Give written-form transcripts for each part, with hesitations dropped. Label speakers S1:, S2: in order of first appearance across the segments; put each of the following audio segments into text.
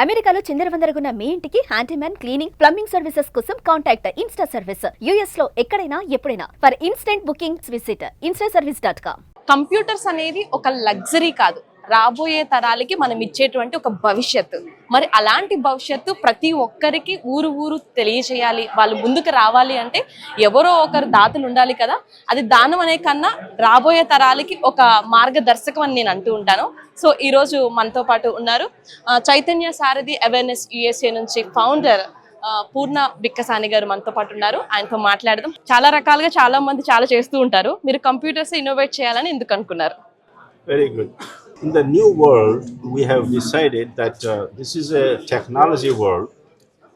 S1: అమెరికాలో చిందరవందరగున్న మీ ఇంటికి handyman cleaning plumbing services కోసం కాంటాక్ట్ ఇన్స్టా సర్వీస్. యుఎస్ లో ఎక్కడైనా ఎప్పుడైనా for instant bookings visit instaservice.com.
S2: Computers అనేది ఒక లగ్జరీ కాదు, రాబోయే తరాలకి మనం ఇచ్చేటువంటి ఒక భవిష్యత్తు. మరి అలాంటి భవిష్యత్తు ప్రతి ఒక్కరికి ఊరు తెలియజేయాలి, వాళ్ళు ముందుకు రావాలి అంటే ఎవరో ఒకరు దాతలు ఉండాలి కదా. అది దానం అనే కన్నా రాబోయే తరాలకి ఒక మార్గదర్శకం అని నేను అంటూ ఉంటాను. సో ఈరోజు మనతో పాటు ఉన్నారు చైతన్య సారథి అవేర్నెస్ యుఎస్ఏ నుంచి ఫౌండర్ పూర్ణ బిక్కసాని గారు మనతో పాటు ఉన్నారు. ఆయనతో మాట్లాడదాం. చాలా రకాలుగా చాలా మంది చాలా చేస్తూ ఉంటారు, మీరు కంప్యూటర్స్ ఇన్నోవేట్ చేయాలని ఎందుకు అనుకున్నారు?
S3: Very good. In the new world, we have decided that this is a technology world.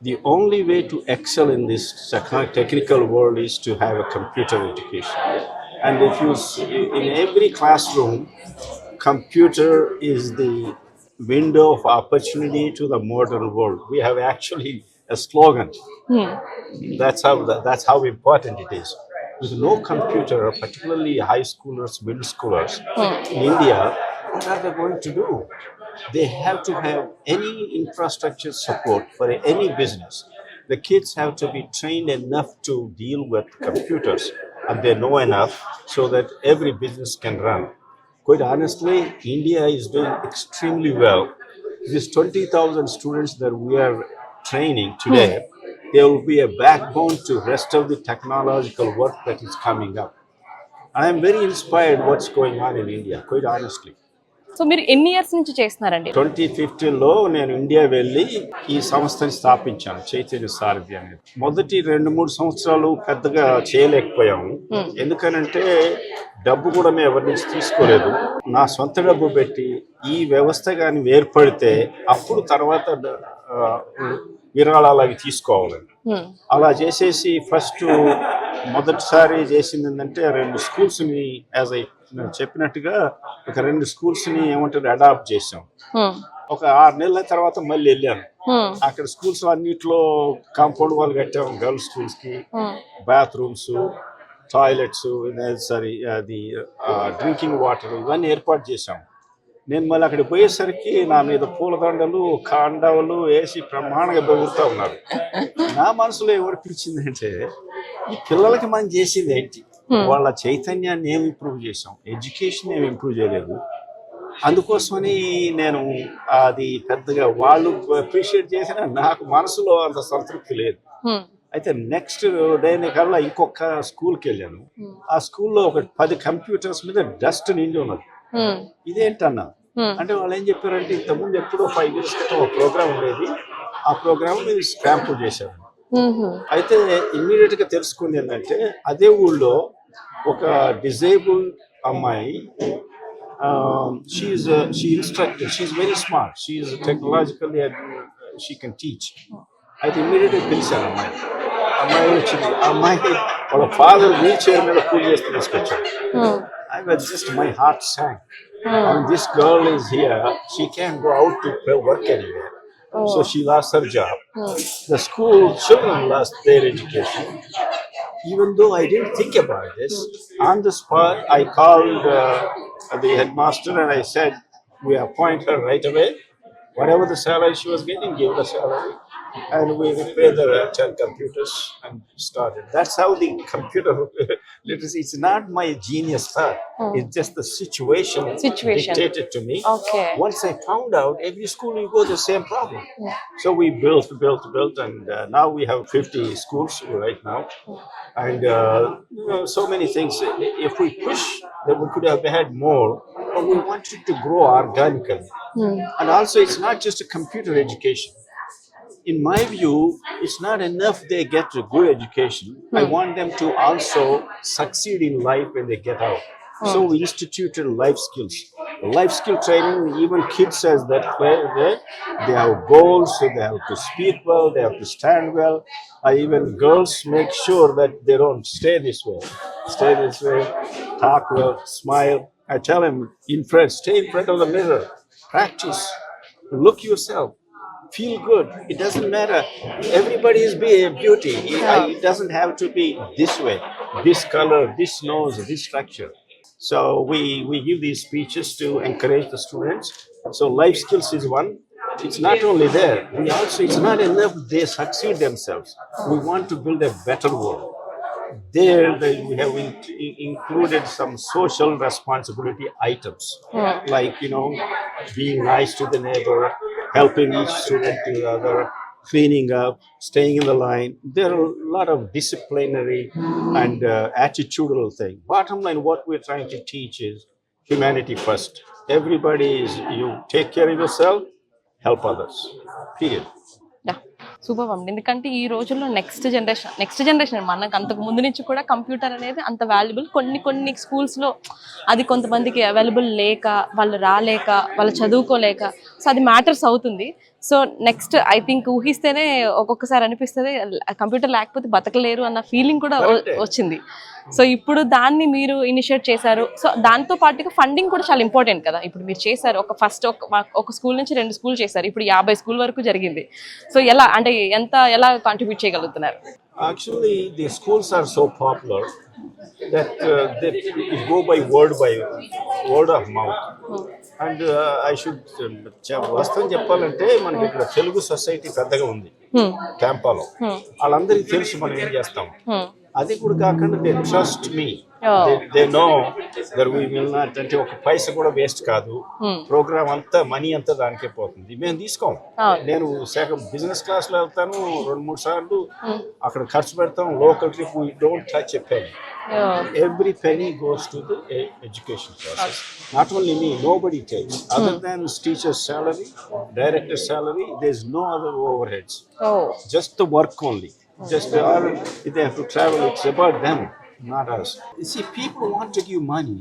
S3: The only way to excel in this technical world is to have a computer education. And if you see, in every classroom, computer is the window of opportunity to the modern world. We have actually a slogan. That's how important it is. With no computer, particularly high schoolers, middle schoolers in India, what are they going to do? They have to have any infrastructure support for any business. The kids have to be trained enough to deal with computers, and they know enough so that every business can run. Quite honestly, India is doing extremely well. These 20,000 students that we are training today, they will be a backbone to rest of the technological work that is coming up. I am very inspired what's going on in India, quite honestly.
S2: So మీరు ఎన్ని years నుంచి చేస్తున్నారండి?
S3: 2015లో నేను India వెళ్ళి ఈ సంస్థని స్థాపించాను, చైతన్య సారథి అనేది. మొదటి 2-3 సంవత్సరాలు పెద్దగా చేయలేకపోయాము. ఎందుకనంటే డబ్బు కూడా మేము ఎవరి నుంచి తీసుకోలేదు. నా సొంత డబ్బు పెట్టి ఈ వ్యవస్థ కానీ ఏర్పడితే అప్పుడు తర్వాత విరాళాలు అవి తీసుకోవాలని అలా చేసేసి మొదటిసారి చేసింది ఏంటంటే 2 స్కూల్స్ని యాజ్ చెప్పినట్టుగా ఒక 2 స్కూల్స్ని ఏమంటారు అడాప్ట్ చేసాం. ఒక 6 నెలల తర్వాత మళ్ళీ వెళ్ళాను. అక్కడ స్కూల్స్ అన్నిట్లో కాంపౌండ్ వాళ్ళు కట్టాము. గర్ల్స్ స్కూల్స్ కి బాత్రూమ్స్, టాయిలెట్స్, అది డ్రింకింగ్ వాటర్ ఇవన్నీ ఏర్పాటు చేశాము. నేను మళ్ళీ అక్కడికి పోయేసరికి నా మీద పూలదండలు, కాండాలు వేసి ప్రమాణంగా బెగురుతూ ఉన్నారు. నా మనసులో ఎవరు పిలిచిందంటే ఈ పిల్లలకి మనం చేసింది ఏంటి, వాళ్ళ చైతన్యాన్ని ఏమి ఇంప్రూవ్ చేసాం, ఎడ్యుకేషన్ ఏమి ఇంప్రూవ్ చేయలేదు. అందుకోసమని నేను అది పెద్దగా వాళ్ళు అప్రిషియేట్ చేసినా నాకు మనసులో అంత సంతృప్తి లేదు. అయితే నెక్స్ట్ డే కల్లా ఇంకొక స్కూల్కి వెళ్ళాను. ఆ స్కూల్లో ఒక 10 కంప్యూటర్స్ మీద డస్ట్ నిండి ఉన్నది. ఇదేంటన్నా అంటే వాళ్ళు ఏం చెప్పారంటే ఇంతకుముందు ఎప్పుడో 5 years క్రితం ఒక ప్రోగ్రామ్ ఉండేది, ఆ ప్రోగ్రామ్ మీరు స్క్రాంప్ చేశారు. అయితే ఇమ్మీడియట్ గా తెలుసుకుంది ఏంటంటే అదే ఊళ్ళో ఒక డిజేబుల్డ్ అమ్మాయి, she instructed, she's very smart, she is technologically she can teach. అయితే ఇమ్మీడియట్ గా పిలిచాను. అమ్మాయి వచ్చింది. అమ్మాయి వాళ్ళ ఫాదర్ వీల్ చైర్ మీద పూజ చేసి తీసుకొచ్చాడు. I was just, my heart sank. And this girl is here, she can't go out to work anywhere. So she lost her job. The school children lost their education. Even though I didn't think about this, on the spot I called the headmaster and I said, we appoint her right away. Whatever the salary she was getting, give the salary. And we repaired the 10 computers and started. That's how the computer literacy, it's not my genius thought. It's just the situation dictated to me.
S2: Okay.
S3: Once I found out, every school you go, the same problem. So we built, and now we have 50 schools right now. And so many things. If we push, then we could have had more, but we wanted to grow organically. And also, it's not just a computer education. In my view, it's not enough they get a good education. I want them to also succeed in life when they get out. So we instituted life skills. Life skill training, even kids says that they have goals, so they have to speak well, they have to stand well. Even girls make sure that they don't stay this way, talk well, smile. I tell them, stay in front of the mirror, practice, look yourself. Feel good. It doesn't matter. Everybody is beauty. It doesn't have to be this way, this color, this nose, this structure. So we give these speeches to encourage the students. So life skills is one. it's not only there. We also, it's not enough they succeed themselves. We want to build a better world. There, we have included some social responsibility items, like, you know, being nice to the neighbor, helping each student to the other, cleaning up, staying in the line. There are a lot of disciplinary and attitudinal thing. Bottom line, what we're trying to teach is humanity first. Everybody is, you take care of yourself, help others. Period.
S2: Super అండి. ఎందుకంటే ఈ రోజుల్లో next generation మనకు అంతకు ముందు నుంచి కూడా computer అనేది అంత వాల్యుబుల్. కొన్ని స్కూల్స్లో అది కొంతమందికి అవైలబుల్ లేక, వాళ్ళు రాలేక, వాళ్ళు చదువుకోలేక, సో అది మ్యాటర్స్ అవుతుంది. సో నెక్స్ట్ ఐ థింక్ ఊహిస్తేనే ఒక్కొక్కసారి అనిపిస్తుంది కంప్యూటర్ లేకపోతే బతకలేరు అన్న ఫీలింగ్ కూడా వచ్చింది. సో ఇప్పుడు దాన్ని మీరు ఇనిషియేట్ చేశారు. సో దాంతో పాటుగా ఫండింగ్ కూడా చాలా ఇంపార్టెంట్ కదా. ఇప్పుడు మీరు చేశారు, ఒక స్కూల్ నుంచి 2 స్కూల్ చేశారు, ఇప్పుడు 50 స్కూల్ వరకు జరిగింది. సో ఎలా కాంట్రిబ్యూట్ చేయగలుగుతున్నారు?
S3: Actually, the schools are so popular that they go by word of mouth. And I should వాస్తవం చెప్పాలంటే మనకి ఇక్కడ తెలుగు సొసైటీ పెద్దగా ఉంది క్యాంపాలో. వాళ్ళందరికీ తెలుసు మనం ఏం చేస్తాం. అది కూడా కాకుండా they trust me, they know that we will not, అంటే ఒక పైసా కూడా వేస్ట్ కాదు. ప్రోగ్రామ్ అంతా మనీ అంతా దానికే పోతుంది. మేము తీసుకోం. నేను బిజినెస్ క్లాస్ లో వెళ్తాను 2-3 సార్లు, అక్కడ ఖర్చు పెడతాం. Local trip we don't touch a penny. Every penny goes to the education process. Not only me, nobody takes. Other than teacher's salary, director's salary, there's no other overheads. Just the work only. Just if they have to travel, it's about them, not us. You see, people want to give money,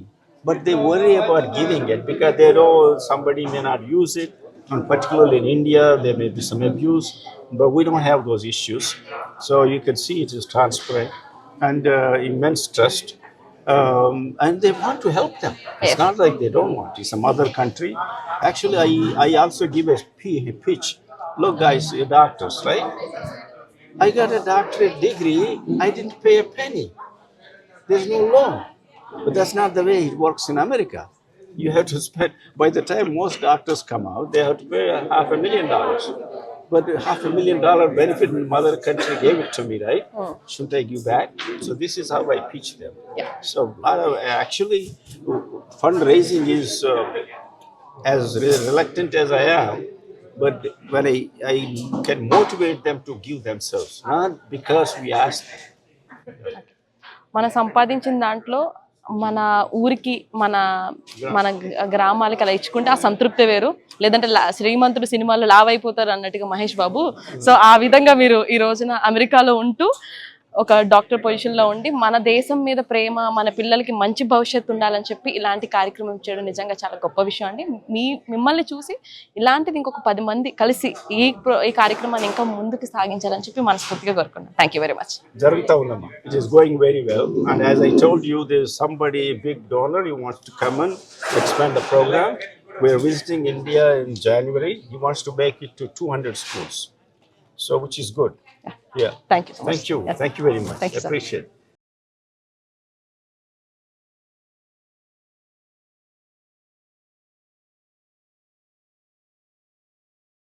S3: but they worry about giving it because they know somebody may not use it. And particularly in India, there may be some abuse, but we don't have those issues. So you can see it is transparent and immense trust. And they want to help them. It's not like they don't want. It's some other country. Actually, I also give a pitch. Look, guys, you're doctors, right? I got a doctorate degree. I didn't pay a penny. There's no loan. But that's not the way it works in America. You have to spend, by the time most doctors come out, they have to pay $500,000. But $500,000 benefit in mother country gave it to me, right? Shouldn't I give back? So this is how I pitch them. So a lot of, actually, fundraising is as reluctant as I am. But when I can motivate them to give themselves, not because we ask them.
S2: మనం సంపాదించిన దాంట్లో మన ఊరికి మన గ్రామాలకి అలా ఇచ్చుకుంటే ఆ సంతృప్తి వేరు. లేదంటే శ్రీమంతుడు సినిమాలో లావ్ అయిపోతారు అన్నట్టుగా మహేష్ బాబు. సో ఆ విధంగా మీరు ఈ రోజున అమెరికాలో ఉంటూ ఒక డాక్టర్ పొజిషన్లో ఉండి మన దేశం మీద ప్రేమ, మన పిల్లలకి మంచి భవిష్యత్తు ఉండాలని చెప్పి ఇలాంటి కార్యక్రమం చేయడం నిజంగా చాలా గొప్ప విషయం అండి. మిమ్మల్ని చూసి ఇలాంటిది ఇంకొక 10 మంది కలిసి ఈ కార్యక్రమాన్ని ఇంకా ముందుకు సాగించాలని చెప్పి మనస్ఫూర్తిగా కోరుకున్నాను. Thank you very much.
S3: జరుగుతా ఉందమ్మా. It is going very well. And as I told you, there is somebody, big donor, he wants to come and expand the program. We are visiting India in January. He wants to make it to 200 schools. So which is good. Yeah.
S2: Thank you so much.
S3: Thank you.
S2: Yes.
S3: Thank you very much.
S2: Thank you,
S3: I appreciate it.